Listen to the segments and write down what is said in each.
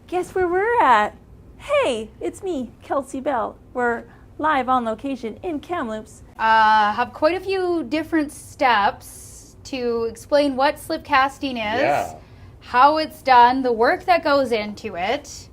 guess where we're at? Hey, it's me, Kelsey Bell. We're live on location in Kamloops. Have quite a few different steps to explain what slip casting is, how it's done, the work that goes into it.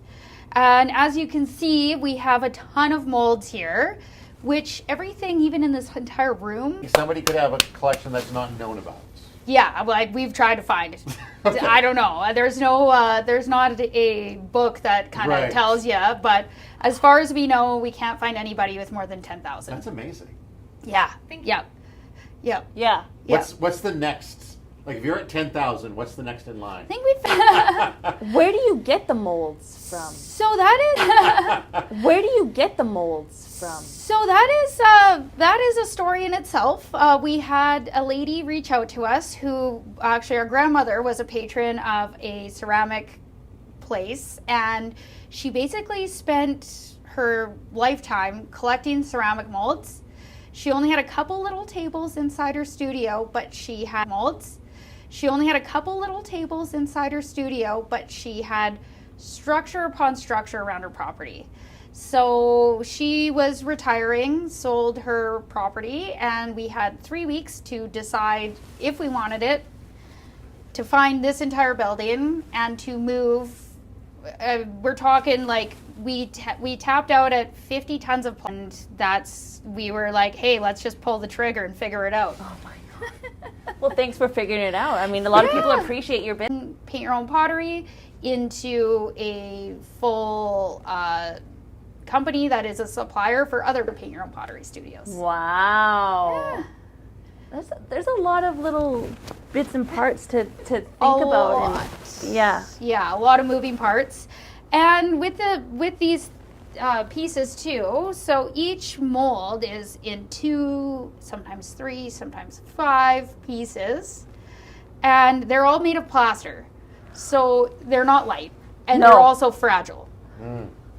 And as you can see, we have a ton of molds here, which everything, even in this entire room. Somebody could have a collection that's not known about. Yeah, like we've tried to find it. Okay. I don't know. There's not a book that kind of tells you, but as far as we know, we can't find anybody with more than 10,000. That's amazing. Yeah. Yeah. What's the next? Like if you're at 10,000, what's the next in line? I think we've. Where do you get the molds from? So that is. Where do you get the molds from? So that is a story in itself. We had a lady reach out to us who actually our grandmother was a patron of a ceramic place, and she basically spent her lifetime collecting ceramic molds. She only had a couple little tables inside her studio, but she had molds. She only had a couple little tables inside her studio, but she had structure upon structure around her property. So she was retiring, sold her property, and we had 3 weeks to decide if we wanted it, to find this entire building, and to move. We're talking like we tapped out at 50 tons of and we were like, hey, let's just pull the trigger and figure it out. Oh my God. Well, thanks for figuring it out. I mean, a lot of people appreciate your business. Paint your own pottery into a full company that is a supplier for other paint your own pottery studios. Wow. Yeah. There's a lot of little bits and parts to think about. Yeah, a lot of moving parts. And with these pieces too, so each mold is in 2, sometimes 3, sometimes 5 pieces, and they're all made of plaster, so they're not light, and they're also fragile.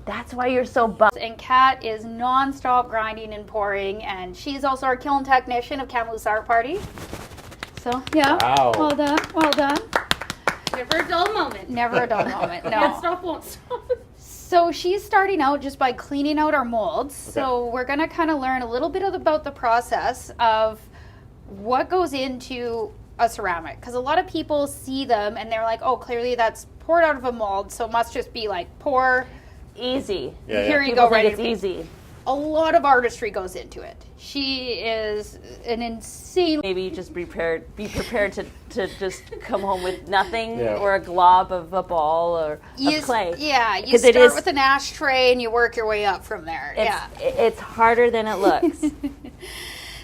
That's why you're so bummed. And Kat is non-stop grinding and pouring, and she's also our kiln technician of Kamloops Art Party. So yeah, well done. Never a dull moment. Never a dull moment. No. Can't stop, won't stop. So she's starting out just by cleaning out our molds. Okay. So we're going to kind of learn a little bit about the process of what goes into a ceramic. Because a lot of people see them and they're like, oh, clearly that's poured out of a mold, so it must just be like pour. Easy. Here you go, right? It's easy. A lot of artistry goes into it. She is an insane. Maybe just be prepared to just come home with nothing or a glob of a ball or of clay. Yeah, you start with an ashtray and you work your way up from there. It's harder than it looks.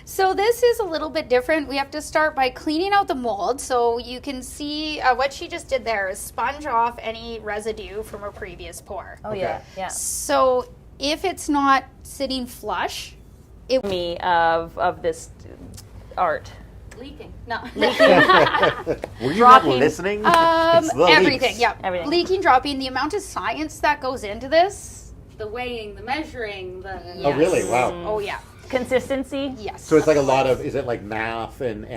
So this is a little bit different. We have to start by cleaning out the mold. So you can see what she just did there is sponge off any residue from a previous pour. Oh yeah. So if it's not sitting flush, it me of this art. Leaking. No. Were you not listening? Everything. Leaks. Yeah. Everything. Leaking, dropping. The amount of science that goes into this. The weighing, the measuring, the. Yes. Oh really? Wow. Oh yeah. Consistency. Yes. So it's like a lot of. Is it like math and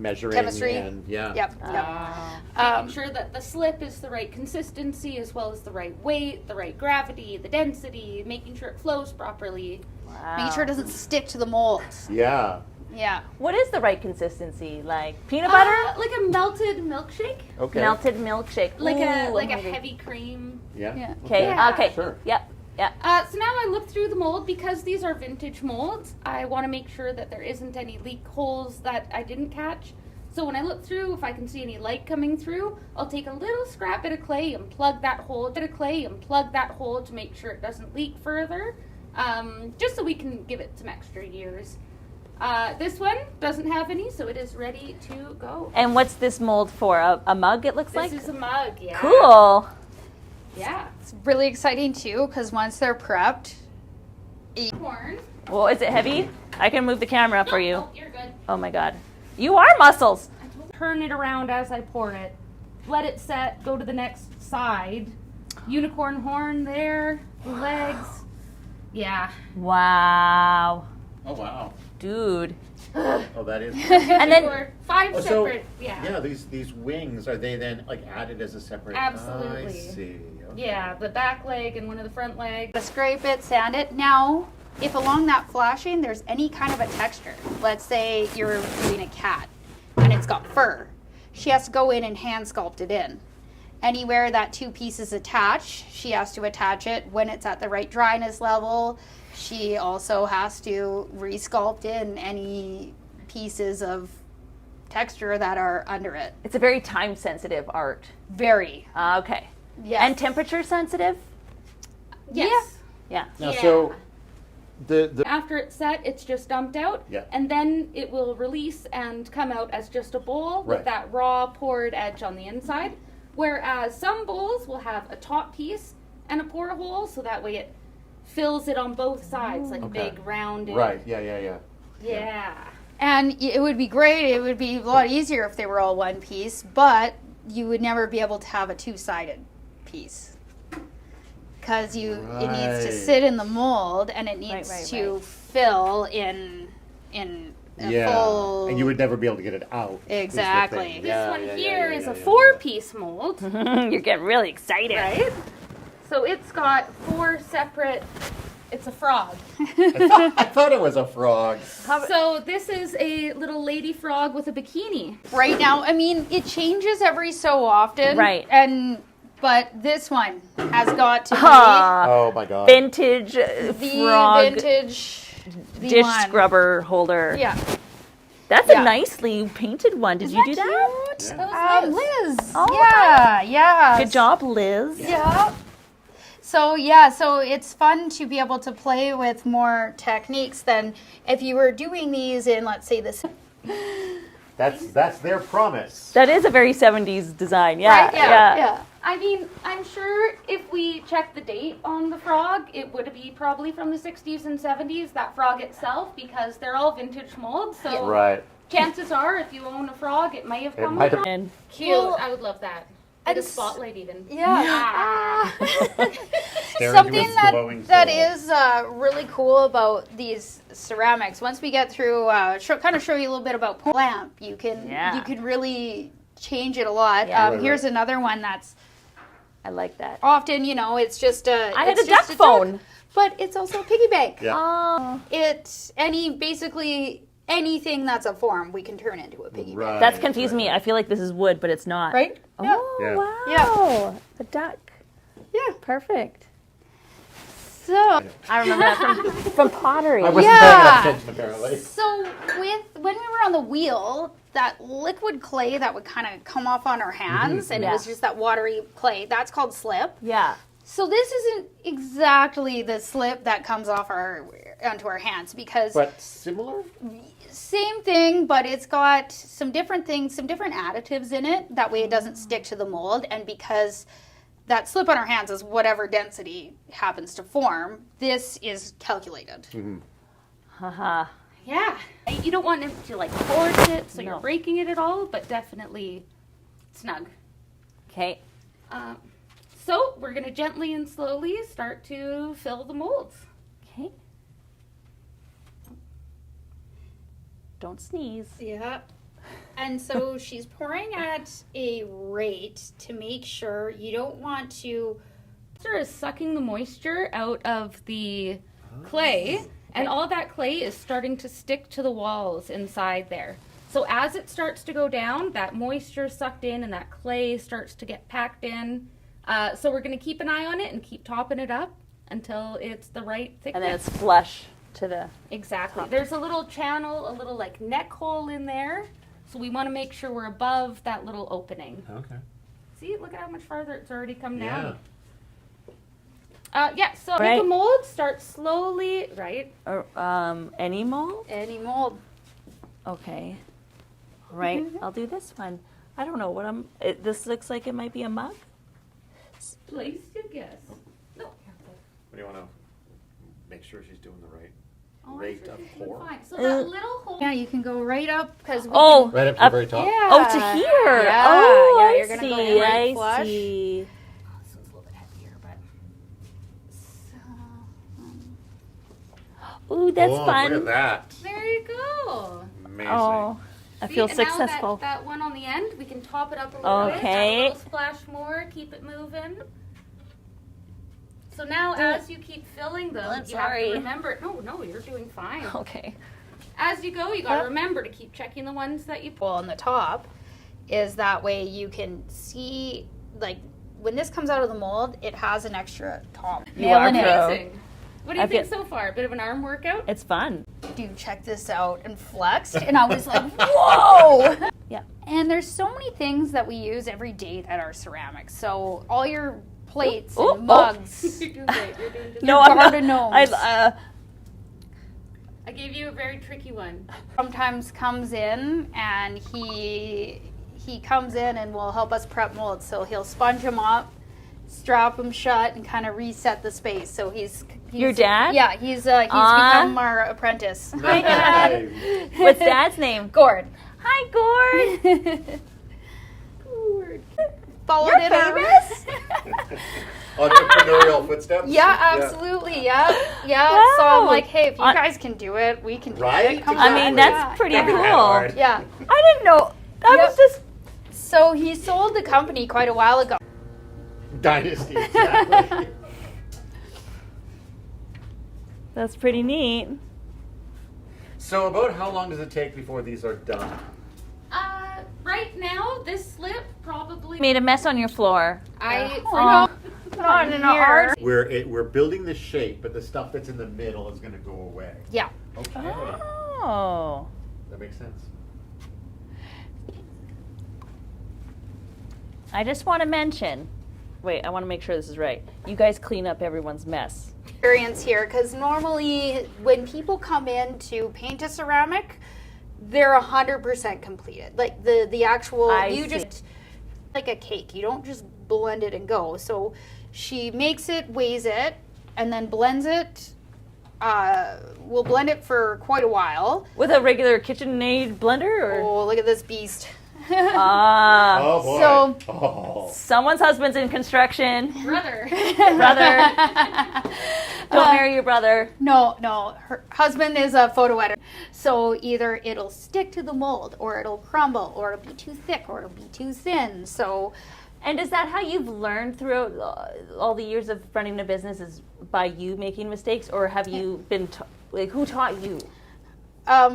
measuring? Chemistry. And, Making sure that the slip is the right consistency as well as the right weight, the right gravity, the density, making sure it flows properly. Wow. Making sure it doesn't stick to the mold. Yeah. Yeah. What is the right consistency? Like peanut butter? Like a melted milkshake. Okay. Melted milkshake. Like Ooh, a heavy cream. Yeah. Okay. Yeah. Okay. Sure. Yep. Yeah. So now I look through the mold because these are vintage molds. I want to make sure that there isn't any leak holes that I didn't catch. So when I look through, if I can see any light coming through, I'll take a little scrap bit of clay and plug that hole. To make sure it doesn't leak further, just so we can give it some extra years. This one doesn't have any, so it is ready to go. And what's this mold for? A mug? It looks like. This is a mug. Yeah. Cool. Yeah. It's really exciting too because once they're prepped. Corn. Well, is it heavy? I can move the camera for you. No, you're good. Oh my God. You are muscles. Turn it around as I pour it. Let it set. Go to the next side. Unicorn horn there. Legs. Yeah. Wow. Oh wow. Dude. Oh, that is. And then- Or 5 Oh, so- separate. Yeah, these wings, are they then like added as a separate? Absolutely. I see. Okay. Yeah, the back leg and one of the front legs. Scrape it, sand it. Now, if along that flashing there's any kind of a texture, let's say you're doing a cat and it's got fur, she has to go in and hand sculpt it in. Anywhere that 2 pieces attach, she has to attach it when it's at the right dryness level. She also has to resculpt in any pieces of texture that are under it. It's a very time sensitive art. Very. Okay. Yes. And temperature sensitive? Yes. Yeah. Now, Yeah. so the After it's set, it's just dumped out. Yeah. And then it will release and come out as just a bowl with Right. that raw poured edge on the inside. Whereas some bowls will have a top piece and a pour hole, so that way it fills it on both sides, like Okay. a big rounded. right, yeah. Yeah. And it would be great, it would be a lot easier if they were all one piece, but you would never be able to have a 2-sided piece. Because it needs to Right. sit in the mold and it needs right, to fill in a Yeah, full... and you would never be able to get it out. is the thing. Exactly. This Yeah, one yeah, here yeah, is yeah, a yeah, 4-piece mold, You're getting really excited. right? So it's got 4 separate. It's a frog. I thought it was a frog. So this is a little lady frog with a bikini. Right now, I mean, it changes every so often. Right. But this one has got to be Oh my god. Vintage the frog vintage the dish one. scrubber holder. Yeah. That's Yeah. a nicely painted one. Did you do that? Cute? Yeah. Liz. Oh, Yeah. Good job, Liz. Yeah. So it's fun to be able to play with more techniques than if you were doing these in, let's say, this. That's their promise. That is a very 70s design. Yeah. Right? Yeah. I mean, I'm sure if we check the date on the frog, it would be probably from the 60s and 70s, that frog itself, because they're all vintage molds. So Right. chances are, if you own a frog, it may have come might have- from. And Cute. Well, I would love that. and Like a s- spotlight even. Yeah. Staring Something into a glowing that soul. is really cool about these ceramics. Once we get through, kind of show you a little bit about lamp, you can really change it a lot. Yeah. Here's another one that's I like that. often, it's just a. I had it's a duck just phone. but it's also a piggy bank. Yeah. Oh, It's basically anything that's a form we can turn into a piggy bank. Right. that's confusing me. I feel like this is wood, but it's not. Right? Oh, Yeah. wow. A duck. Yeah. Perfect. So, I remember that from pottery. I wasn't Yeah. paying attention apparently. So when we were on the wheel, that liquid clay that would kind of come off on our hands, and it was Yeah. just that watery clay, that's called slip. Yeah. So this isn't exactly the slip that comes off onto our hands, because But similar? same thing, but it's got some different things, some different additives in it. That way it doesn't stick to the mold, and because that slip on our hands is whatever density happens to form, this is calculated. Haha. Yeah. You don't want it to like force it so No. you're breaking it at all, but definitely snug. Okay. So we're going to gently and slowly start to fill the molds. Okay. Don't sneeze. Yeah. And so she's pouring at a rate to make sure you don't want to. Is sucking the moisture out of the clay, and all that clay is starting to stick to the walls inside there. So as it starts to go down, that moisture is sucked in and that clay starts to get packed in. So we're going to keep an eye on it and keep topping it up until it's the right thickness. And then it's flush to the. Exactly. There's a little channel, a little like neck hole in there. So we want to make sure we're above that little opening. Okay. See, look at how much farther it's already come Yeah. down. So Right. make a mold, start slowly, right? Or, any mold? Any mold. Okay. Right. I'll do this one. I don't know what this looks like it might be a mug. Place your guess. No. What do you want to make sure she's doing the right Oh, rate of pour? Fine. So that little hole. Yeah, you can go right up because Oh. Right up to the very top? yeah. Oh, to here. Yeah, Oh, yeah, I you're gonna go see. right I flush. see. This one's a little bit heavier, but Ooh, that's oh, fun. Look at that. there you go. Amazing. Oh, I feel and successful. Now that one on the end, we can top it up a little bit. Add a little splash more. Keep it moving. So now, as you keep filling them, you have to remember. No, you're doing fine. Okay. As you go, you got to remember to keep checking the ones that you pull on the top. Is that way you can see, like, when this comes out of the mold, it has an extra top. You are amazing. What do you think so far? A bit of an arm workout? It's fun. Dude, check this out, and flexed, and I was like, whoa! Yeah. And there's so many things that we use every day that are ceramics. So all your plates and mugs. You're doing great. You're doing just No, I'm not. I gave you a very tricky one. Sometimes comes in, and he comes in and will help us prep molds. So he'll sponge them up, strap them shut, and kind of reset the space. So he's your dad? Yeah, he's become our apprentice. Hi, Dad. What's Dad's name? Gord. Hi, Gord. Gord. Followed You're in famous. Entrepreneurial footsteps? Yeah, absolutely. Yeah. Wow. So I'm like, hey, if you guys can do it, we can do it. Come on. I mean, that's pretty cool. Yeah. I didn't know. I was just. So he sold the company quite a while ago. Dynasty, exactly. That's pretty neat. So about how long does it take before these are done? Right now, this slip probably Made a mess on your floor. We're building the shape, but the stuff that's in the middle is going to go away. Yeah. Okay. Oh. That makes sense. I just want to mention. Wait, I want to make sure this is right. You guys clean up everyone's mess. Experience here, because normally when people come in to paint a ceramic, they're 100% completed. Like the actual, just like a cake. You don't just blend it and go. So she makes it, weighs it, and then blends it. We'll blend it for quite a while. With a regular KitchenAid blender? Or? Oh, look at this beast. Oh boy. So someone's husband's in construction. Brother. Don't marry your brother. No. Her husband is a photo editor. So either it'll stick to the mold, or it'll crumble, or it'll be too thick, or it'll be too thin. So, and is that how you've learned throughout all the years of running a business? Is by you making mistakes, or have you been who taught you? How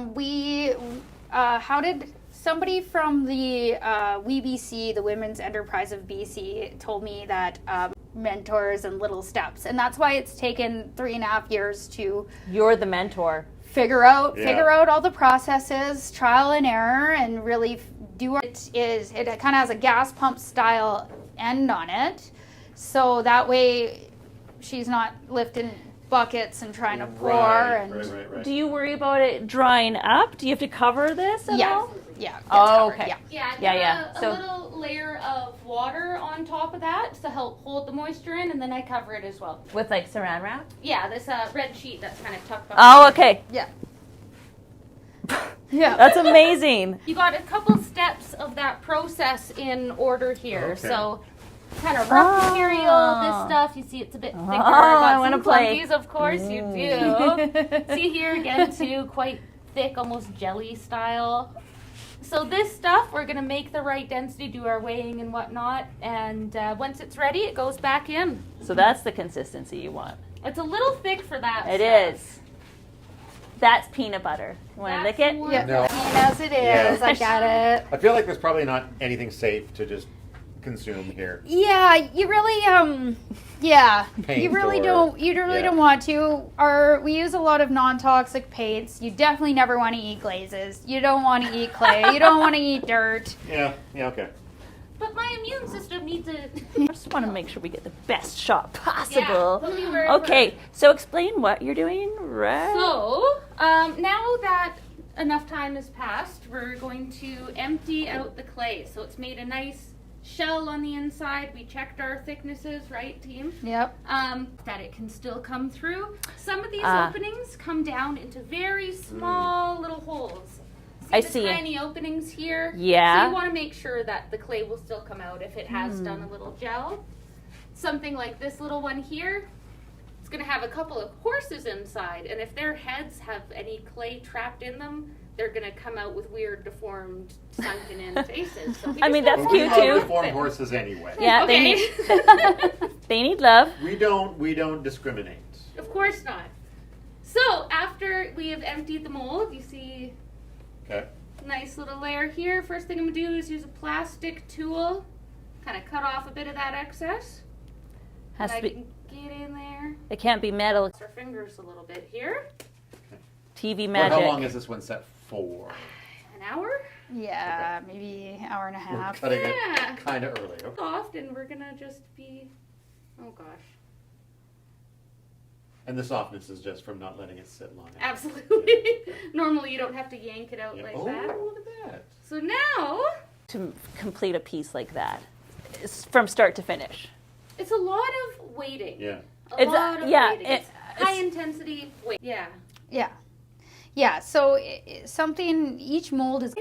did somebody from the WeBC, the Women's Enterprise of BC, told me that mentors and little steps, and that's why it's taken 3.5 years to. You're the mentor. Figure out all the processes, trial and error, and really do it. It kind of has a gas pump style end on it, so that way she's not lifting buckets and trying to pour. Right. Do you worry about it drying up? Do you have to cover this at all? Yeah. Oh, okay. Yeah. A little layer of water on top of that to help hold the moisture in, and then I cover it as well. With like saran wrap? Yeah, this red sheet that's kind of tucked behind. Oh, okay. Yeah. That's amazing. You got a couple steps of that process in order here. Okay. So kind of rough material, this stuff, you see it's a bit thicker. I want to play. Clumpies, of course you do. See here again too, quite thick, almost jelly style. So this stuff, we're going to make the right density, do our weighing and whatnot, and once it's ready, it goes back in. So that's the consistency you want. It's a little thick for that It stuff. is. That's peanut butter. You want to lick it? Yeah. No. As it is, I got it. I feel like there's probably not anything safe to just consume here. Yeah, you really Paint you really or- don't want to. We use a lot of non-toxic paints. You definitely never want to eat glazes. You don't want to eat clay. You don't want to eat dirt. Yeah, okay. But my immune system needs it. I just want to make sure we get the best shot possible. Yeah, let me wear Okay, so explain what you're doing, right? So, now that enough time has passed, we're going to empty out the clay. So it's made a nice shell on the inside. We checked our thicknesses, right, team? Yep. That it can still come through. Some of these openings come down into very small little holes. I the see. tiny openings here. Yeah. So you want to make sure that the clay will still come out if it has done a little gel. Something like this little one here, it's going to have a couple of horses inside, and if their heads have any clay trapped in them, they're gonna come out with weird, deformed, sunken in faces. So I mean, that's But we cute love too. deformed horses anyway. Yeah, Okay. they need love. We don't discriminate. Of course not. So after we have emptied the mold, you see Okay. nice little layer here. First thing I'm gonna do is use a plastic tool, kind of cut off a bit of that excess. Has And to I be. can get in there. It can't be metal. Our fingers a little bit here. TV Well, magic. how long is this one set for? An hour. Yeah, maybe hour and a We're half. cutting Yeah. it kind of early. Okay. Soft, and we're gonna just be. Oh gosh. And the softness is just from not letting it sit long. Absolutely. Normally you don't have to yank it out Yeah. like Oh, that. look at that. So now To complete a piece like that, it's from start to finish. it's a lot of waiting. Yeah. A It's, lot of yeah, waiting. It's high intensity wait. Yeah. Yeah. Yeah, so something, each mold is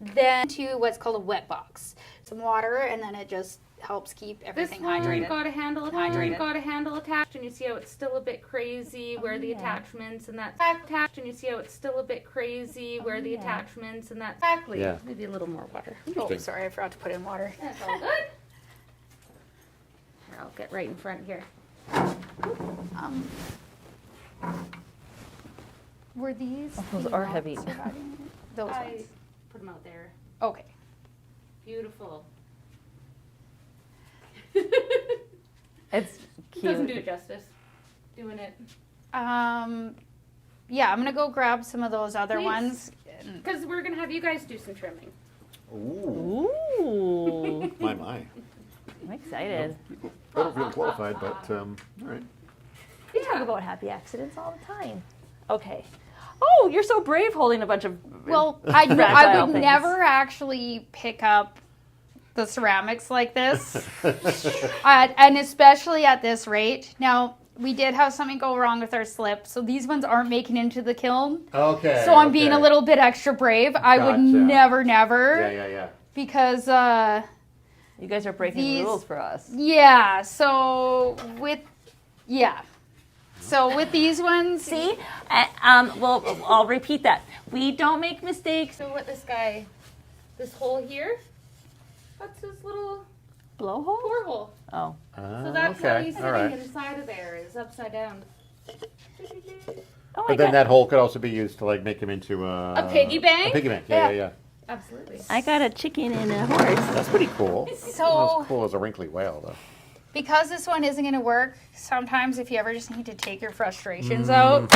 then to what's called a wet box. Some water, and then it just helps keep This everything one hydrated. got a handle Hydrated. got a handle attached, and you see how it's still a bit crazy where the yeah. attachments and that attached, and you see how it's still a bit crazy where the yeah. attachments and that exactly. Yeah. Maybe a little more water. Oh, Interesting. sorry, I forgot to put in water. That's all good. Here, I'll get right in front here. Um, were these? Oh, those the are ones heavy. surviving? Those I ones. put them out there. Okay. Beautiful. It's cute. Doesn't do it justice. Doing it. Yeah, I'm gonna go grab some of those other Please. ones. Because we're going to have you guys do some trimming. Ooh. Ooh, My. I'm excited. I don't feel qualified, but all right. We talk about happy accidents all the time. Okay. Oh, you're so brave holding a bunch of. Well, I fragile would things. never actually pick up the ceramics like this, and especially at this rate. Now, we did have something go wrong with our slip, so these ones aren't making it into the kiln. Okay. So I'm being a okay. little bit extra brave. I would Gotcha. never, Yeah. because You guys are breaking These- rules for us. so with these ones, See? Well, I'll repeat that. We don't make mistakes. So what this hole here, that's his little Blowhole? pore hole. Oh. So that's how he's sitting all right. inside of there, is upside down. Oh, I But then got, that hole could also be used to like make him into a piggy bank? A piggy bank. Yeah. Absolutely. I got a chicken and a horse. That's pretty cool. So- Not as cool as a wrinkly whale, though. because this one isn't going to work, sometimes if you ever just need to take your frustrations out,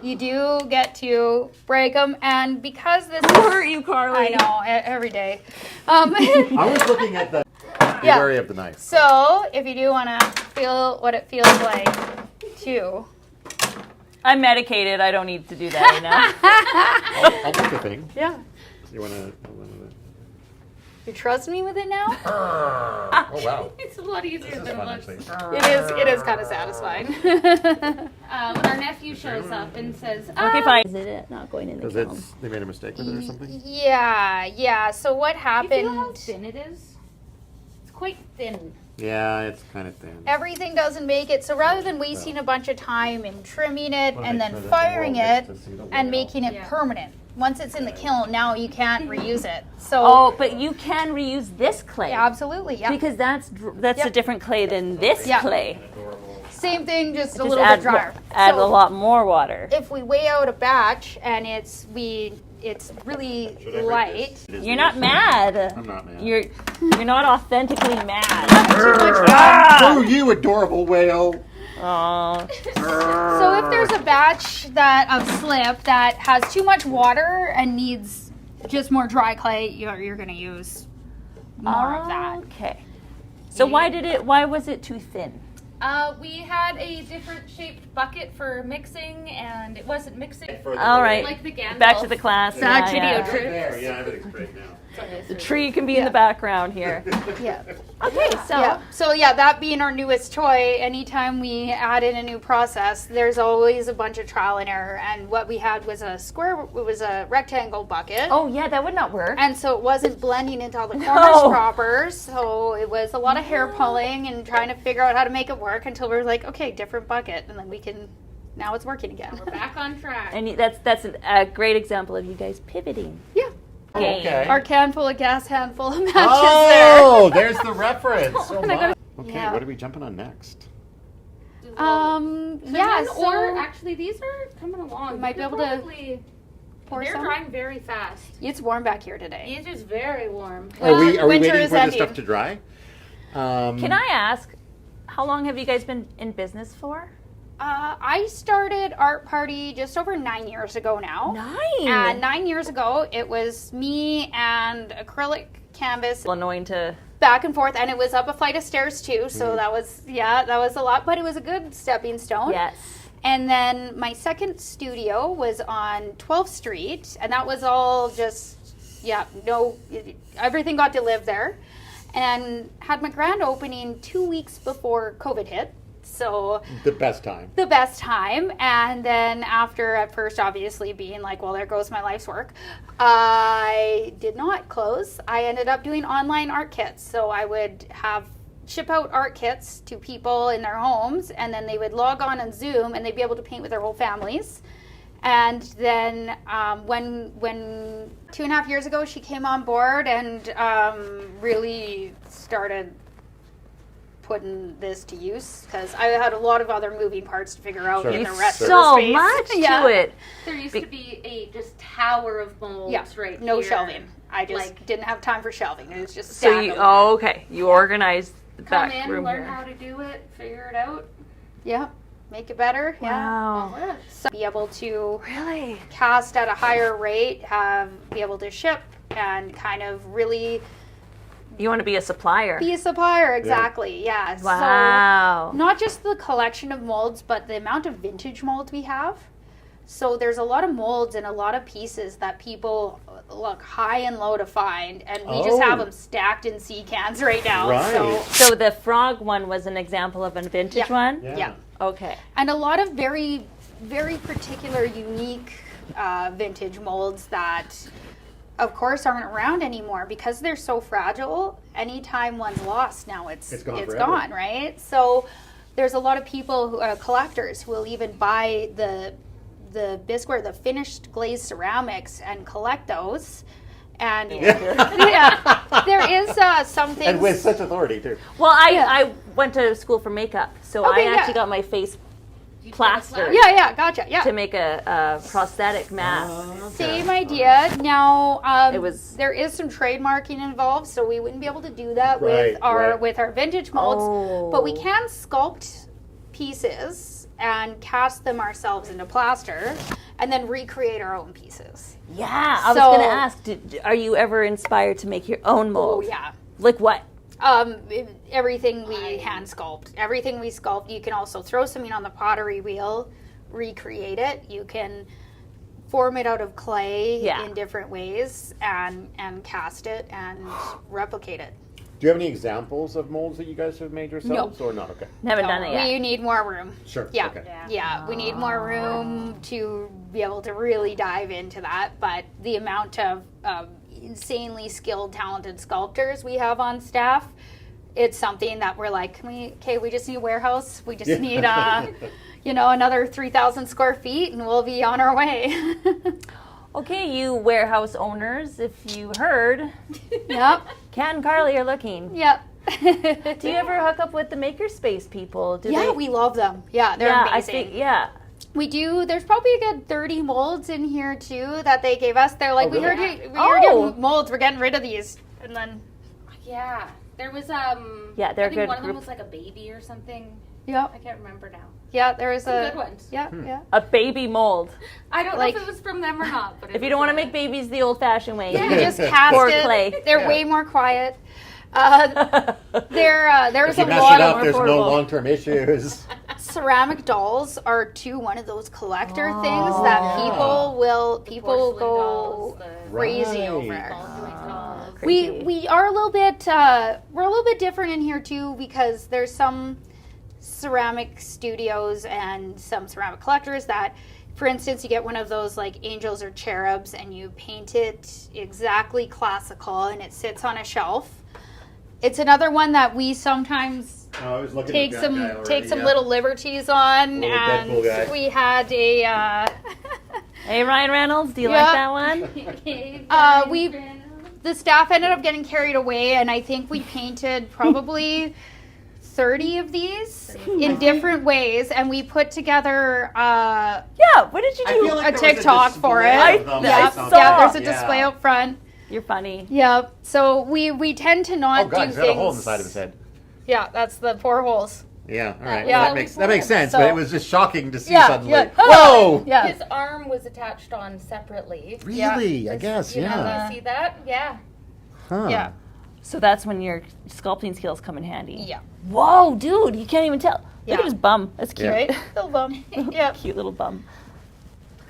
you do get to break them. And because this Who hurt you, Carly? I know, every day. I was looking at the. Be Yeah. wary of the knife. So if you do want to feel what it feels like too. I'm medicated. I don't need to do that right I'll do the thing. Yeah. You wanna? You trust me with it now? Oh wow. It's a lot easier This is than it fun, looks. actually. It is kind of satisfying. When our nephew shows up and says, now. Okay, fine. Is it not going in the Because kiln? they made a mistake with it or something. Yeah. So what You feel how happened? thin it is? It's quite thin. Yeah, it's kind of thin. Everything doesn't make it. So rather than wasting a bunch of time in trimming it Wanna and make then sure that the firing wall it gets to see the and whale. making it Yeah. permanent. Once it's in the kiln, now you can't reuse it. So Oh, but you can reuse this clay. yeah, absolutely, yeah. Because that's a Yep. different clay than this Yeah. clay. Same thing, just a Just little add, bit drier. add So a lot more water. if we weigh out a batch and it's really Should I break light. this? It is You're not loose. mad. I'm not mad. You're not authentically mad. Oh, you adorable whale! Oh, So if there's a batch of slip that has too much water and needs just more dry clay, you're gonna use more of that. Okay. So why was it too thin? We had a different shaped bucket for mixing, and it wasn't mixing. All right. Like the Gandalf. Back to the class. Back to yeah, the yeah. Right there. Yeah, everything's great now. The tree can be in the background here. Yeah. Okay, so So that being our newest toy, anytime we add in a new process, there's always a bunch of trial and error. And what we had was a rectangle bucket. oh yeah, that would not work. And so it wasn't blending into all the corners No. proper. So it was a lot of hair pulling and trying to figure out how to make it work until we were like, okay, different bucket. And then we can now it's working again. We're back on track. And that's a great example of you guys pivoting. Yeah. Okay. Our can full of gas, handful of matches Oh, there's the reference. Oh, my. Okay, Yeah. what are we jumping on next? there. Yeah, so or actually, these are coming along. We might be able to pour They're some. drying very fast. It's warm back here today. It is very warm. Are we Winter waiting is for the ending. stuff to dry? Can I ask, how long have you guys been in business for? I started Art Party just over 9 years ago now. 9. And 9 years ago, it was me and acrylic canvas Annoying to. back and forth, and it was up a flight of stairs too. So that was a lot, but it was a good stepping stone. Yes. And then my second studio was on 12th Street, and that was all just everything got to live there. And had my grand opening 2 weeks before COVID hit. So The best time. the best time. And then after, at first, obviously being like, well, there goes my life's work, I did not close. I ended up doing online art kits. So I would ship out art kits to people in their homes, and then they would log on Zoom, and they'd be able to paint with their whole families. And then when 2.5 years ago she came on board and really started putting this to use, because I had a lot of other moving parts to figure out Sure. in the Sure. rest of So the space. much Yeah. to it. There used to be a just tower of molds Yeah, right no here. shelving. I just Like- didn't have time for shelving. It was just So stack you, over. okay, you organized the Come back in, room learn here. how to do it, figure it out. Yeah, make it better. Yeah, Wow. so be able to Really? cast at a higher rate, be able to ship, and kind of really You want to be a supplier? be a supplier. Exactly. Yeah. Wow. So not just the collection of molds, but the amount of vintage molds we have. So there's a lot of molds and a lot of pieces that people look high and low to find, and we just have Oh. them stacked in sea cans right now. Right. So the frog one was an example of a vintage Yeah. one? Yeah. Okay. And a lot of very, very particular, unique vintage molds that, of course, aren't around anymore because they're so fragile. Anytime one's lost, now it's gone forever. gone, right? So there's a lot of people who are collectors who will even buy the bisqueware, the finished glazed ceramics, and collect those. And yeah, there is some things. And with such authority, too. Well, Yeah. I went to school for makeup, so Okay, I yeah. actually got my face plastered Yeah, gotcha. Yeah. to make a prosthetic mask. Same idea. Now, It was- there is some trademarking involved, so we wouldn't be able to do that Right, with our right. with our vintage molds. Oh. But we can sculpt pieces and cast them ourselves into plaster, and then recreate our own pieces. Yeah, I was So- going to ask, are you ever inspired to make your own Oh mold? yeah. Like what? Everything we hand sculpt, everything we sculpt. You can also throw something on the pottery wheel, recreate it. You can form it out of clay Yeah. in different ways, and cast it and replicate it. Do you have any examples of molds that you guys have made yourselves, or not? Okay. Haven't done it yet. We need more room. Sure. Yeah. Okay. Yeah, we need more room to be able to really dive into that. But the amount of insanely skilled, talented sculptors we have on staff, it's something that we're like, we just need a warehouse. We just need, another 3,000 square feet, and we'll be on our way. Okay, you warehouse owners, if you heard, Yep. Kat and Carly are looking. Yep. Do you ever hook up with the makerspace people? Do Yeah, they? we love them. Yeah, they're yeah, amazing. I think, yeah. We do. There's probably a good 30 molds in here too that they gave us. They're like, Oh, we heard really? you. We heard Oh. your molds. We're getting rid of these. And then, Yeah. There was Yeah, they're I a think good one of them group. was like a baby or something. yep, I can't remember now. yeah. There was Some a good ones. Yeah, yeah. A baby mold. I don't Like- know if it was from them or not. But If you don't want to make babies the old-fashioned way, You can just cast Or it. clay. They're Yeah. way more quiet. There's If you a mess lot it up, of there's no affordable. long-term issues. ceramic dolls are too one of those collector things that yeah. people Porcelain go dolls, the crazy Right. over. ball joint dolls. Creepy. We are a little bit we're a little bit different in here too, because there's some ceramic studios and some ceramic collectors that, for instance, you get one of those like angels or cherubs and you paint it exactly classical and it sits on a shelf. It's another one that we sometimes I was looking take at that guy some already, yeah. little liberties on, Little and Deadpool guy. we had a. Hey, Ryan Reynolds, do you Yeah. like that one? The staff ended up getting carried away, and I think we painted probably 30 of these in different ways, and we put together Yeah, what did you I do? feel like a there was TikTok for it. display of them I or saw. something. Yeah, there's a Yeah. display out front. You're funny. Yeah, so we tend to not Oh, God, do he's things. got a hole in the side of his head. Yeah, that's the 4 holes. Yeah, all right. Yeah. Well, that makes sense, So- but it was just shocking to see Yeah, suddenly. yeah. Whoa! Yeah. His arm was attached on separately. Really? I guess, You know, yeah. you see that? Yeah. Huh. Yeah. So that's when your sculpting skills come in handy. Yeah. Whoa, dude, you can't even tell. Look Yeah. at his bum. That's cute. Yeah. Right? Little bum. Yeah. Cute little bum.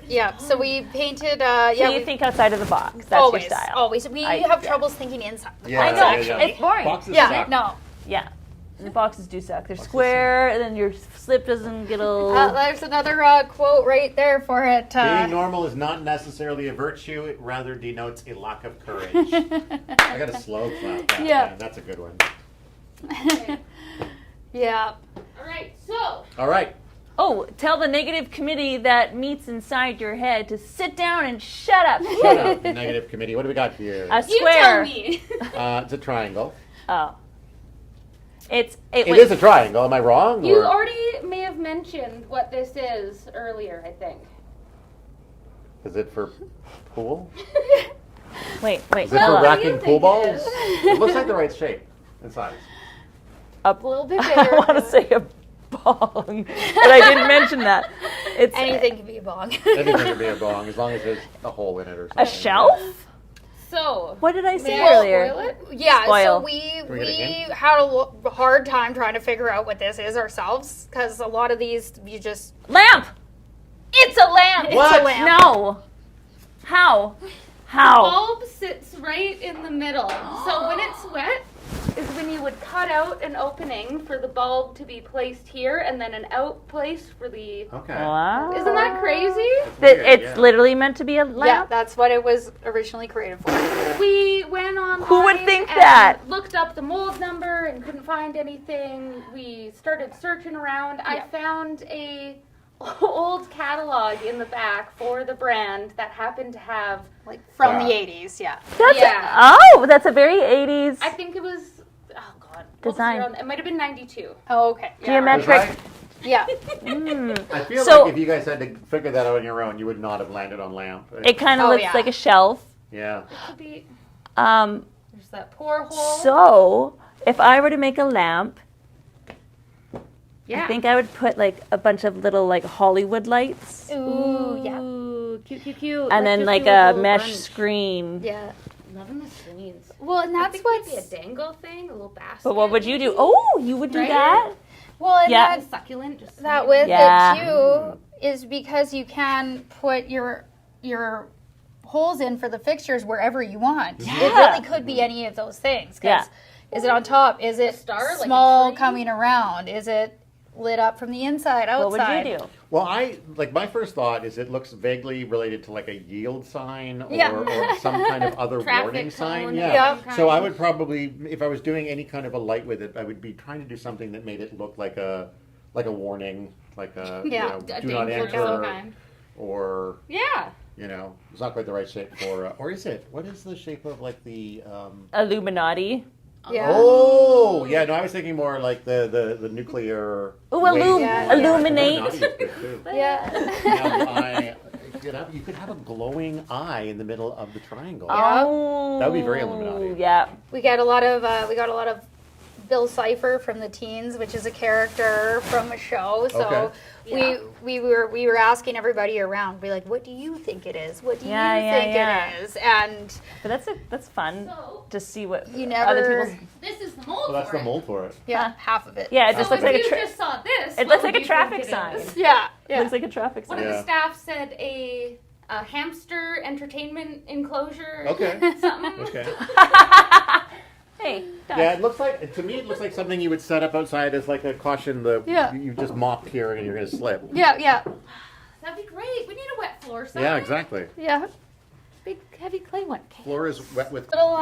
Yeah. So we painted. So Yeah. you we, think outside of the box. That's always, your style. always. We I- have yeah. troubles thinking inside. Yeah, I know. yeah, Actually, yeah. it's boring. Boxes Yeah. suck. No. Yeah. The boxes do suck. They're square, and then your slip doesn't get a. There's another quote right there for it. Being normal is not necessarily a virtue, it rather denotes a lack of courage. I got a slow clap. That, Yeah. man. That's a good one. Yeah. All right, so All right. Oh, tell the negative committee that meets inside your head to sit down and shut up. Shut up, the negative committee. What do we got here? A you square. tell me. It's a triangle. Oh. It It is a triangle. Am I wrong? You or- already may have mentioned what this is earlier, I think. Is it for pool? Wait. Is it Well, for what do racking you pool think it balls? is? It looks like the right shape and size. A little bit I bigger. want to say a bong, but I didn't mention that. It's Anything can be a bong. Anything could be a bong as long as there's a hole in it or something. a shelf. So, What did I say may I earlier? spoil it? Yeah, Spoil. so we we get a hint? had a hard time trying to figure out what this is ourselves, because a lot of these you just Lamp. it's a lamp. What? It's a lamp. No. How? How? Bulb sits right in the middle. So when it's wet is when you would cut out an opening for the bulb to be placed here and then an out place for the... Okay. Wow. Isn't that crazy? That Weird, it's yeah. literally meant to be a Yeah, lamp. that's what it was originally created for. We went online Who would think and that? looked up the mold number and couldn't find anything. We started searching around. I Yeah. found a old catalog in the back for the brand that happened to have, Like from Wow. the 80s, yeah. That's Yeah. that's a very 80s I think it was, oh God. what was Design. it on- It might have been 92. Oh, okay. Yeah. geometric. Yeah. I feel So- like if you guys had to figure that out on your own, you would not have landed on lamp. It kind of Oh, looks yeah. like a shelf. Yeah. Could be, Um, there's that porthole. so if I were to make a lamp, yeah. I think I would put like a bunch of little like Hollywood lights, Ooh, yeah. Ooh, cute. and then like a mesh screen. Yeah. Loving the screens. Well, and I that's think what's maybe a dangle thing, a little basket. But what would you do? Oh, you would do Right? that? well, and Yeah. that's Succulent, just that with Yeah. it too is because you can put your holes in for the fixtures wherever you want. It Yeah. really could be any of those things. 'Cause Yeah. Is it on top? Is it star, like a small tree? coming around? Is it lit up from the inside, outside? What would you do? Well, my first thought is it looks vaguely related to like a yield sign or, Yeah. or some kind of other Traffic warning sign. cone Yeah. of some So I kind. would probably, if I was doing any kind of a light with it, I would be trying to do something that made it look like a warning, like a Yeah. A do not danger of some enter, kind. or Yeah. it's not quite the right shape for, or is it? What is the shape of like the? Illuminati. Yeah. Oh, yeah. No, I was thinking more like the nuclear. Ooh, wave. Yeah. illuminate. Illuminati is good, too. Yeah. You could have a glowing eye in the middle of the triangle. Oh, That would be very Illuminati. Yeah. we got a lot of Bill Cipher from the Teens, which is a character from a show. So Okay. Yeah. we were asking everybody around. We're like, what do you think it is? What do you Yeah, think yeah. it is? And But that's fun So, to see what you other never. people's. this is the mold Well, that's for the it. mold for it. Yeah, Huh. half of it. Yeah, it just So looks if like a. you just saw this, It what looks would like a you traffic think it sign. is? Yeah. It Yeah. looks like a traffic One sign. of Yeah. the staff said a hamster entertainment enclosure. Okay. Something. Okay. Hey, done. Yeah, it looks like to me it looks like something you would set up outside as like a caution. Yeah. You just mopped here and you're gonna slip. Yeah. That'd be great. We need a wet floor sign. Yeah, exactly. Yeah. Big heavy clay one. Floor is wet with. Little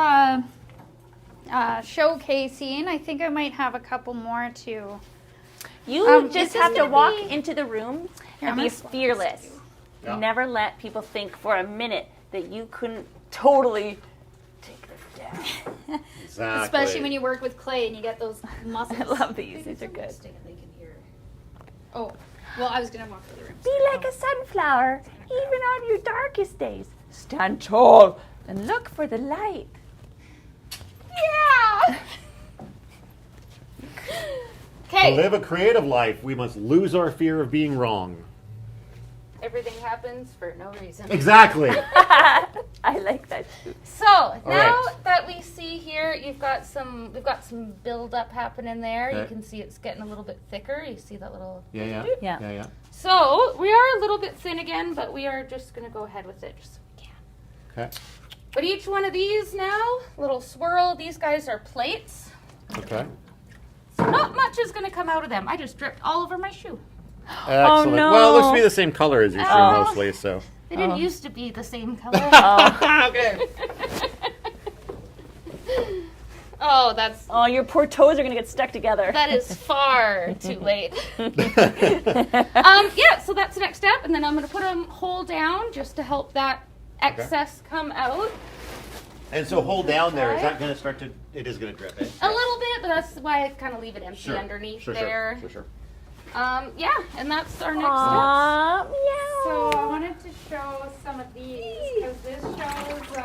showcasing. I think I might have a couple more too. You This just is have to gonna walk be- into the room Here, and I'm be gonna swap this fearless. too. Yeah. Never let people think for a minute that you couldn't totally take this down. Exactly. Especially when you work with clay and you get those muscles. I love these. These are good. Oh, well, I was gonna walk through the room. Be like a sunflower, even on your darkest days. Stand tall and look for the light. Yeah. To Okay. live a creative life, we must lose our fear of being wrong. Everything happens for no reason. Exactly. I like that too. So now right. that we see here, we've got some build up happening there. You Okay. can see it's getting a little bit thicker. You see that little. Yeah. Yeah. So we are a little bit thin again, but we are just gonna go ahead with it just so we can. Okay. But each one of these now, Little swirl. These guys are plates. Okay. so not much is gonna come out of them. I just dripped all over my shoe. Excellent. no. Well, it looks to be the same color as your shoe Oh. mostly, so. They didn't Oh. used to be the same color. Okay. Oh, that's Oh, your poor toes are gonna get stuck together. That is far too late. yeah. So that's the next step, and then I'm gonna put them whole down just to help that excess come out And so hold down there. Is that going to start to? It is going to drip. Eh? a little bit, but that's why I kind of leave it empty Sure. underneath Sure. there. Sure. Yeah, and that's our next step. Aw, meow. So I wanted to show some of these because this shows.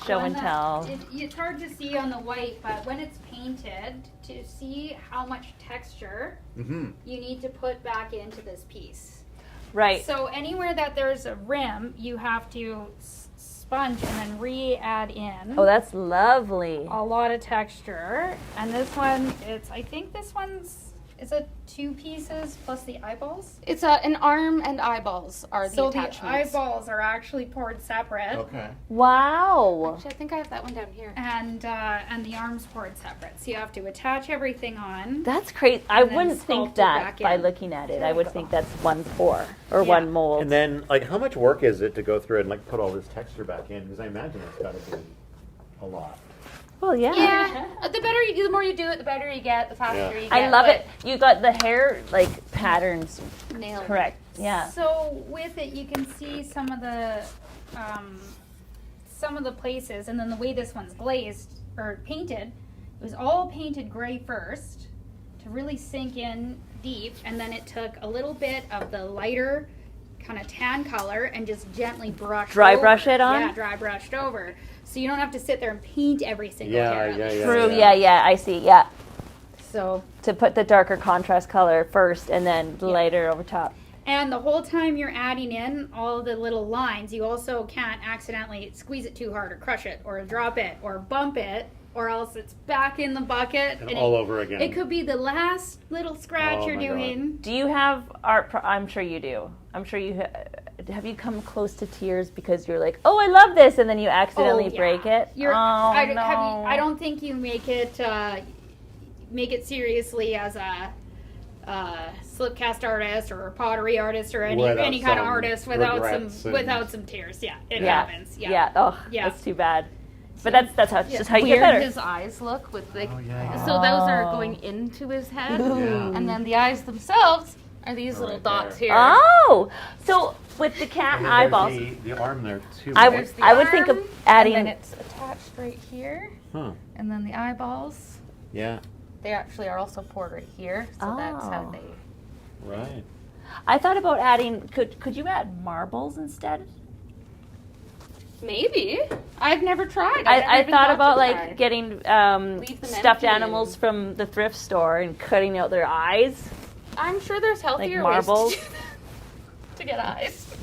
Show when and the- tell. It's hard to see on the white, but when it's painted, to see how much texture Mm-hmm. you need to put back into this piece. Right. So anywhere that there's a rim, you have to sponge and then re-add in Oh, that's lovely. a lot of texture. And this one, I think this one's, is it 2 pieces plus the eyeballs? It's an arm and eyeballs are the So the attachments. eyeballs are actually poured separate. Okay. Wow. Actually, I think I have that one down here. And the arms poured separate. So you have to attach everything on. That's crazy. I And then wouldn't sculpt think it that back by in. looking at it. I would think that's one pour or one mold. And then, like, how much work is it to go through and like put all this texture back in? Because I imagine it's got to be a lot. Well, yeah. Yeah, the more you do it, the better you get, the faster Yeah. you get. I love but it. You got the hair like patterns Nailed. correct. Yeah. So with it, you can see some of the places, and then the way this one's glazed or painted, it was all painted gray first to really sink in deep, and then it took a little bit of the lighter kind of tan color and just gently brushed Dry over. brush it on? Yeah, dry brushed over. So you don't have to sit there and paint every single hair. True. Yeah. I see. Yeah. So, To put the darker contrast color first and then lighter over top. and the whole time you're adding in all the little lines, you also can't accidentally squeeze it too hard or crush it or drop it or bump it, or else it's back in the bucket. And all over again. It could be the last little scratch Oh you're my God. doing. Do you have art? I'm sure you do. I'm sure you have you come close to tears because you're like, oh, I love this, and then you accidentally yeah. break it. You're, oh no. I don't think you make it seriously as a slipcast artist or a pottery artist or any Without kind of some artist regrets and- without some tears. Yeah, it Yeah. happens. Yeah. Oh, Yeah. that's too bad. But that's how just how you Weird get better. his eyes look with like Oh, yeah. so those are going into his head, Yeah. and then the eyes themselves are these little Right dots there. here. Oh, so with the cat And then eyeballs, there's the arm there too. I right? would There's the I would think of arm, adding. and then it's attached right here, Huh. and then the eyeballs. Yeah. They actually are also poured right here, so that's how Oh. they. Right. I thought about adding. Could you add marbles instead? Maybe I've never tried. I never even thought to about try. like getting Leave them stuffed empty animals from the thrift store and cutting out their eyes. I'm sure there's healthier marbles? ways to, do that, to get eyes.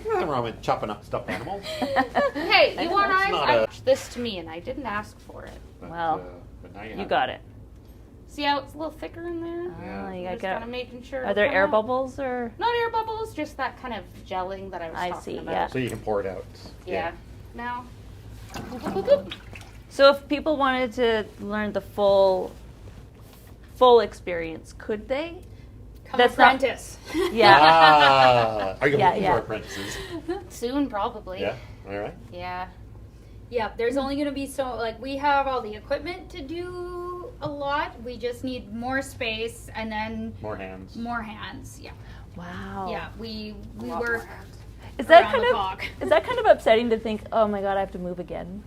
Nothing wrong with chopping up stuffed animals. Hey, you want That's eyes? not I a- watched this to me, and I didn't ask for it. But, Well, but now You have got it. See how it's a little thicker in there? Yeah. Oh, you Just gotta kind of making sure. Are it'll there come air out. bubbles or? Not air bubbles, just that kind of gelling that I was I talking see, about. yeah. So you can pour it out. Yeah. Now. Boop, boop, boop, boop. So if people wanted to learn the full experience, could they? Come That's not- apprentice. Yeah. Ah, are you Yeah, looking yeah. for apprentices? Soon, probably. Yeah. All right. Yeah. Yeah, there's only going to be so, like, we have all the equipment to do a lot. We just need more space and then More hands. more hands. Yeah. Wow. Yeah, we work Is that around kind the of clock. is that kind of upsetting to think? Oh my God, I have to move again.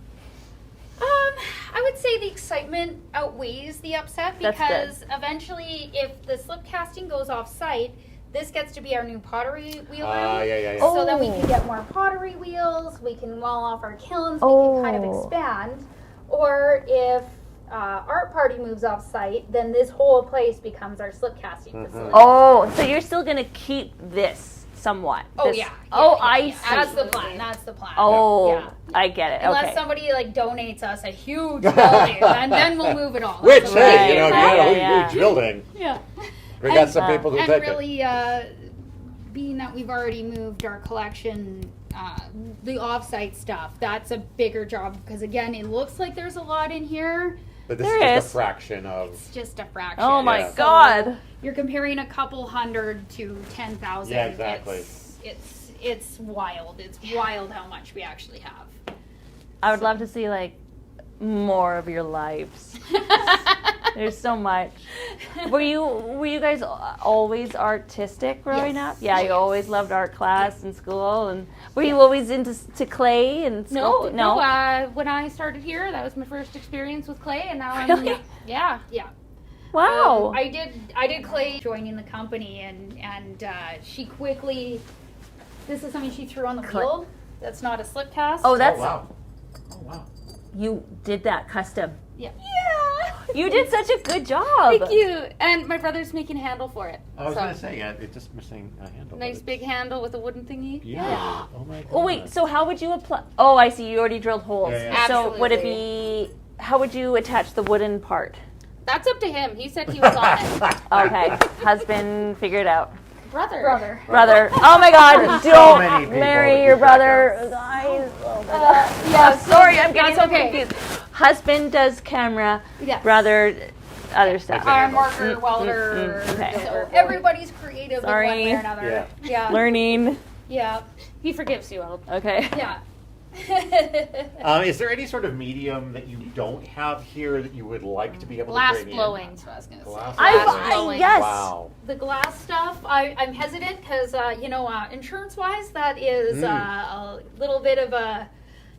I would say the excitement outweighs the upset That's good. because eventually, if the slip casting goes off site, this gets to be our new pottery wheel room. Yeah. So then we Oh. can get more pottery wheels, we can wall off our kilns, Oh. we can kind of expand. Or if Art Party moves off site, then this whole place becomes our slip casting facility. Oh, so you're still gonna keep this somewhat? Oh, This- yeah. Oh, Yeah, I yeah. see. That's the plan. That's the plan. Oh, Yeah. I get it. Unless Okay. somebody like donates us a huge building, and then we'll move it all. Which, That's hey, you know, if you Right, got a yeah. huge building, yeah. we got some people who And take it. really, being that we've already moved our collection, the off-site stuff, that's a bigger job because again, it looks like there's a lot in here. But this There is just is. a fraction of. It's just a fraction. Oh my Yeah. So God. you're comparing a couple hundred to 10,000. Yeah, exactly. It's wild. It's wild how much we actually have. I would love to see like more of your lives. There's so much. Were you guys always artistic growing Yes. up? Yeah, you always loved art class in school, and were you always into clay and No, sculpting? no. When I started here, that was my first experience with clay, and now I'm Really? yeah. Yeah. Wow. I did clay joining the company, and she quickly. This is something she threw on the Clay. wheel. That's not a slip cast. Oh, that's Oh, wow. Oh, wow. you did that custom. Yeah. You did such a good job. Thank you. And my brother's making a handle for it. I was So, going to say, yeah, it's just missing a handle. but nice it's big handle with a wooden thingy. beautiful. Oh, my God. Oh wait, so how would you apply? Oh, I see. You already drilled holes. Yeah, yeah. So would it Absolutely. be? How would you attach the wooden part? That's up to him. He said he was on it. Okay, husband, figure it out. Brother. Brother. Oh my God! There's so Don't many people to marry keep your track brother, guys. Oh my God. Yeah. I'm sorry, I'm getting That's so okay. confused. Husband does camera, Yes. brother, other stuff. Iron worker, welder. okay. So everybody's creative Sorry. in one way or another. Yeah. Learning. Yeah. He forgives you, Al. Okay. Yeah. Is there any sort of medium that you don't have here that you would like to be able Glass to bring blowing. That's what I was gonna say. Glass I blowing? yes. Wow. The glass stuff, I'm hesitant because insurance-wise, that is a little bit of an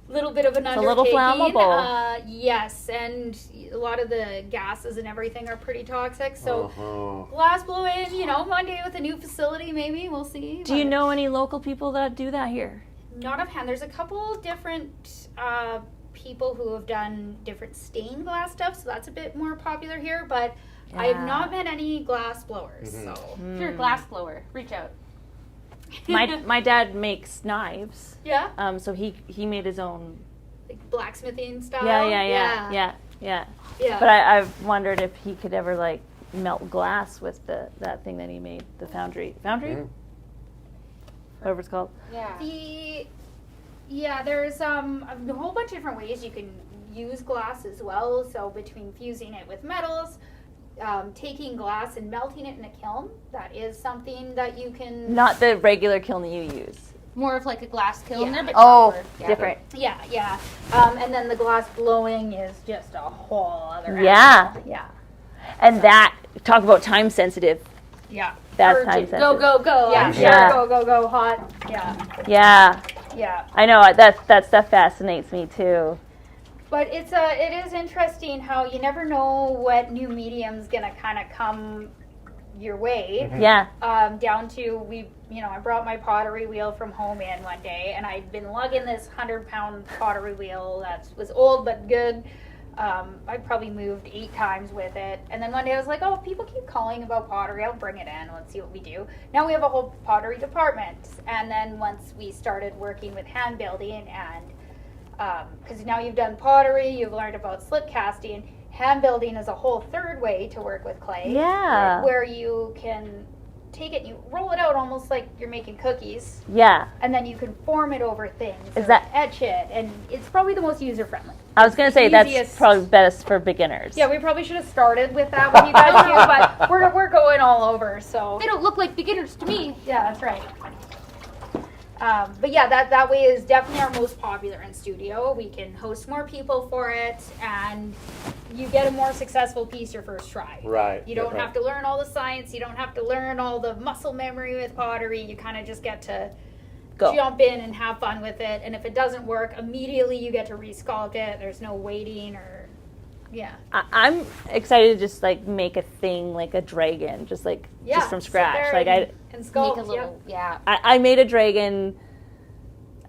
undertaking. a little flammable. Yes, and a lot of the gases and everything are pretty toxic. So Uh-huh. glass blowing, one day with a new facility, maybe we'll see. Do you but know any local people that do that here? Not offhand. There's a couple different people who have done different stained glass stuff, so that's a bit more popular here. But I have Yeah. not met any glass blowers. So. If you're a glass blower, reach out. My dad makes knives. Yeah. So he made his own. Like blacksmithing style. Yeah. Yeah. But I've wondered if he could ever like melt glass with that thing that he made, the foundry. Mm. Whatever it's called. Yeah, there's a whole bunch of different ways you can use glass as well. So between fusing it with metals, taking glass and melting it in a kiln, that is something that you can. Not the regular kiln that you use. More of like a glass kiln. Yeah. They're a bit Oh, sharper. Yeah. different. Yeah. And then the glass blowing is just a whole other. Yeah. animal. Yeah. And that, talk about time sensitive. Yeah. That's Urgent. time sensitive. Go. Yeah. Yeah. Sure. Go. Hot. Yeah. Yeah. I know, that stuff fascinates me too. But it is interesting how you never know what new medium's gonna kind of come your way. Yeah. Down to I brought my pottery wheel from home in one day, and I'd been lugging this 100-pound pottery wheel that was old but good. I probably moved 8 times with it, and then one day I was like, oh, people keep calling about pottery, I'll bring it in, let's see what we do. Now we have a whole pottery department, and then once we started working with hand building, and because now you've done pottery, you've learned about slip casting, hand building is a whole third way to work with clay. Yeah. Where you can take it, you roll it out almost like you're making cookies, Yeah. and then you can form it over things. Is or that- etch it, and it's probably the most user friendly. I was going to say that's Easiest. probably best for beginners. Yeah, we probably should have started with that with you guys too, but we're going all over. So They don't look like beginners to me. yeah, that's right. But yeah, that way is definitely our most popular in studio. We can host more people for it, and you get a more successful piece your first try. Right. You don't have to learn all the science. You don't have to learn all the muscle memory with pottery. You kind of just get to jump in and have fun with it. And if it doesn't work, immediately you get to resculpt it. There's no waiting or, yeah. I'm excited to just like make a thing like a dragon, just from scratch. Like and sculpt. Make a little, yeah. I made a dragon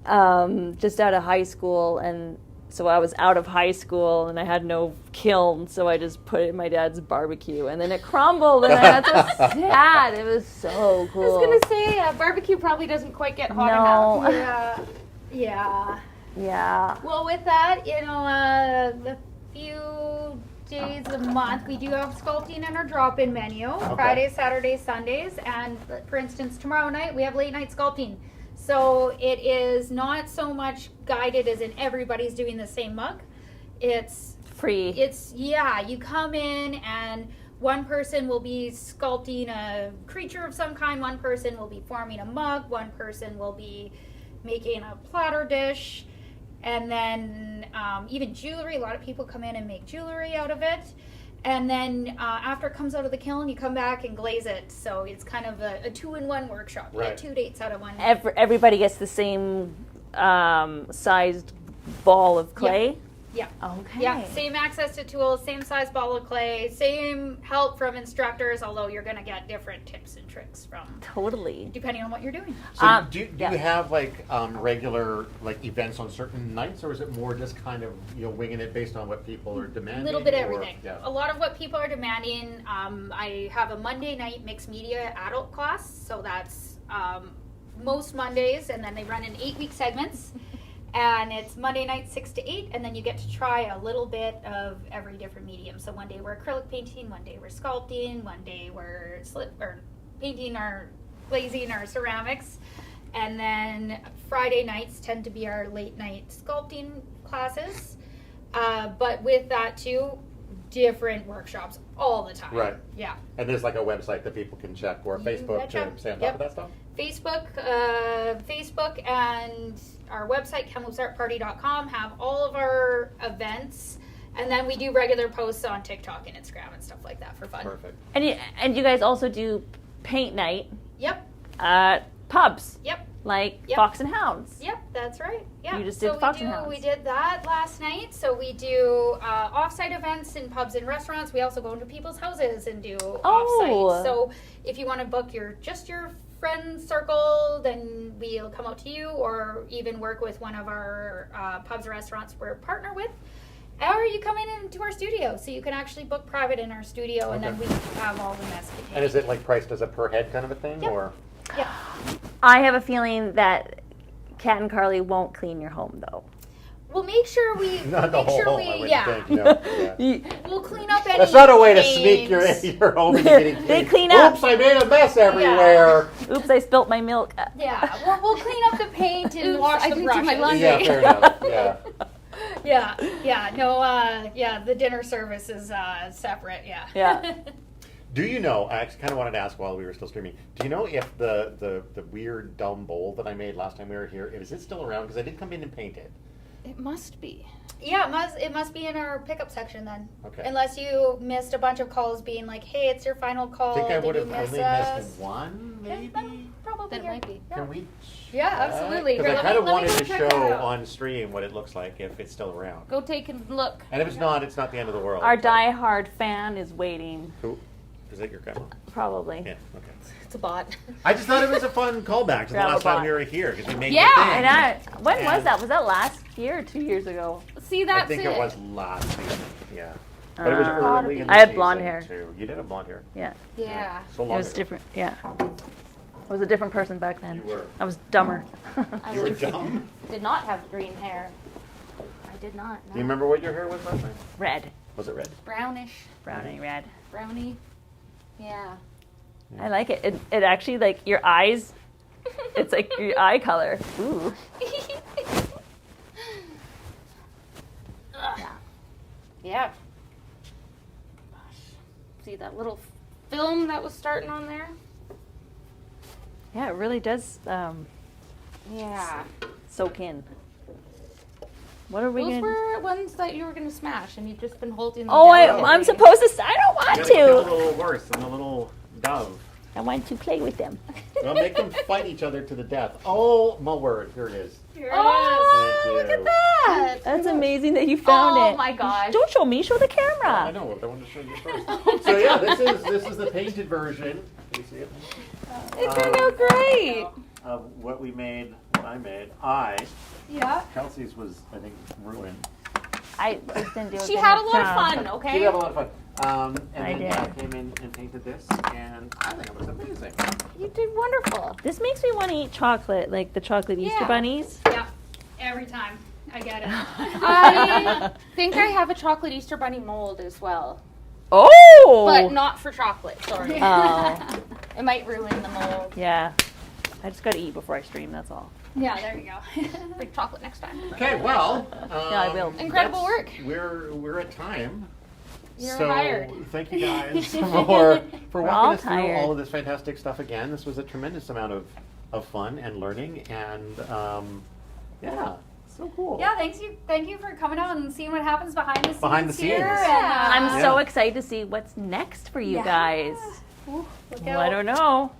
just out of high school, and so I was out of high school and I had no kiln, so I just put it in my dad's barbecue, and then it crumbled, and I got so sad. It was so cool. I was gonna say barbecue probably doesn't quite get hot enough. Yeah. Well, with that, the few days a month we do have sculpting in our drop-in menu. Okay. Fridays, Saturdays, Sundays, and for instance, tomorrow night we have late night sculpting. So it is not so much guided as in everybody's doing the same mug. It's free. You come in and one person will be sculpting a creature of some kind, one person will be forming a mug, one person will be making a platter dish, and then even jewelry. A lot of people come in and make jewelry out of it. And then after it comes out of the kiln, you come back and glaze it. So it's kind of a 2-in-1 workshop. You get 2 dates out of one. Everybody gets the same sized ball of clay? Yeah. Okay. Yeah, same access to tools, same size ball of clay, same help from instructors, although you're going to get different tips and tricks from. Totally. Depending on what you're doing. So do you have regular events on certain nights, or is it more just kind of winging it based on what people are demanding? A little bit of everything. Yeah. A lot of what people are demanding. I have a Monday night mixed media adult class, so that's most Mondays, and then they run in 8-week segments. And it's Monday night 6 to 8, and then you get to try a little bit of every different medium. So one day we're acrylic painting, one day we're sculpting, one day we're painting or glazing our ceramics. And then Friday nights tend to be our late night sculpting classes. But with that too, different workshops all the time. Right. Yeah. And there's like a website that people can check, or Facebook to stay on top of that stuff? Facebook and our website, KamloopsArtParty.com, have all of our events. And then we do regular posts on TikTok and Instagram and stuff like that for fun. Perfect. And you guys also do paint night Yep. at pubs. Yep. Like Yep. Fox and Hounds. Yep, that's right. Yeah. You just did Fox and Hounds. We did that last night. So we do off-site events in pubs and restaurants. We also go into people's houses and do off-site. So if you want to book your friend circle, then we'll come out to you, or even work with one of our pubs or restaurants we're partner with. Or you come into our studio, so you can actually book private in our studio, and then we have all the messy. And is it priced as a per head kind of a thing? Yep. Or? Yeah. I have a feeling that Kat and Carly won't clean your home, though. We'll make sure we Not the whole home, I wouldn't think. Yeah. We'll clean up any. That's not a way to sneak your home into getting clean. They clean up. Oops, I made a mess everywhere. Oops, I spilt my milk. Yeah, we'll clean up the paint and wash I the didn't do my brushes. laundry. Yeah, fair enough. Yeah. The dinner service is separate. Yeah. Do you know, I actually kind of wanted to ask while we were still streaming, do you know if the weird dumb bowl that I made last time we were here, is it still around? Because I did come in and paint it. It must be. Yeah, it must be in our pickup section then. Okay. Unless you missed a bunch of calls being like, hey, it's your final call. I think I Did would you have miss only us? missed one, maybe? Probably. Then it might be. Can we Yeah, absolutely. Because Here, I kind of let me wanted go to check that show out. on stream what it looks like if it's still around. Go take a look. And if it's not the end of the world. Our So- diehard fan is waiting. Who? Is that your grandma? Probably. Yeah, okay. It's a bot. I just thought it was a fun callback to the Grandma last time bot. we were here, because we made Yeah, the thing. And when was And- that? Was that last year or 2 years ago? See, that's I think it was last season, yeah. But it was early in the I had blonde season, hair. too. You did have blonde hair. Yeah. Yeah. So It long was ago. different. Yeah. I was a different person back then. You were. I was dumber. You were dumb? Did not have green hair. I did not. Do you remember what your hair was last night? Red. Was it red? Brownish. Brownie red. Brownie. Yeah. I like it. It actually, like, your eyes, it's like your eye color. Ooh. Yeah. Gosh. See that little film that was starting on there? Yeah, it really does Yeah. Soak in. What are we Those gonna? were ones that you were gonna smash, and you've just been holding them. Oh, delicately. I'm supposed to. I don't You want gotta kill the to. little horse and the little dove. I want to play with them. Well, make them fight each other to the death. Oh, my word. Here it is. Oh, Thank look you. at that. That's amazing that you found it. Oh my gosh. Don't show me. Show the I camera. know, but I wanted to show you first. So yeah, this is the painted version. Can you see it? It turned out great. Of what we made, what I made. Yeah. Kelsey's was, I think, ruined. I just didn't do a She good had a enough lot of job. fun. She Okay. had a lot of fun. And I then did. I came in and painted this, and I think it was amazing. You did wonderful. This makes me want to eat chocolate, like the chocolate Easter Yeah. bunnies. Yeah. Every time. I get it. I think I have a chocolate Easter bunny mold as well, Oh. but not for chocolate. Sorry. Oh. It might ruin the mold. Yeah. I just gotta eat before I stream. That's all. Yeah, there you go. Bring chocolate next time. Okay, well. Yeah, I will. Incredible that's- work. We're at time. You're so hired. Thank you guys for We're all walking us through tired. all of this fantastic stuff again. This was a tremendous amount of fun and learning, and yeah, so cool. Yeah, thank you for coming out and seeing what happens behind the scenes. Behind the here. scenes. And, I'm Yeah. so excited to see what's next for you Yeah. guys. Ooh, look Well, I out. don't know.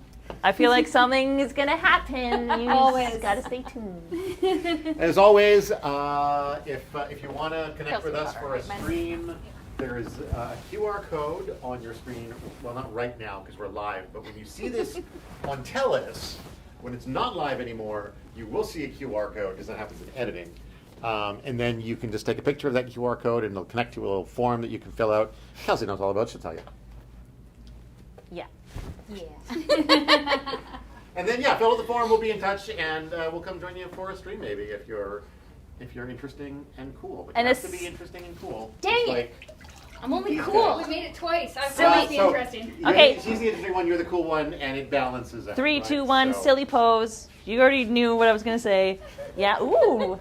I feel like something is gonna happen. You Always. just gotta stay tuned. As always, if you want to connect Kelsey with us got for our a stream, there is a QR code on your screen. Well, not right now because we're live, but when you see this on TELUS, when it's not live anymore, you will see a QR code because that happens in editing. And then you can just take a picture of that QR code and it'll connect to a little form that you can fill out. Kelsey knows all about it. She'll tell you. Yeah. Yeah. And then fill out the form. We'll be in touch, and we'll come join you for a stream maybe if you're interesting and cool. But And you have it's- to be interesting and cool. Dang Just it. like I'm only these cool. guys. We made it twice. I Silly. want to be interesting. Okay. She's the interesting one. You're the cool one, and it balances out. 3, right? 2, 1. So- Silly pose. You already knew what I was gonna say. Yeah. Ooh.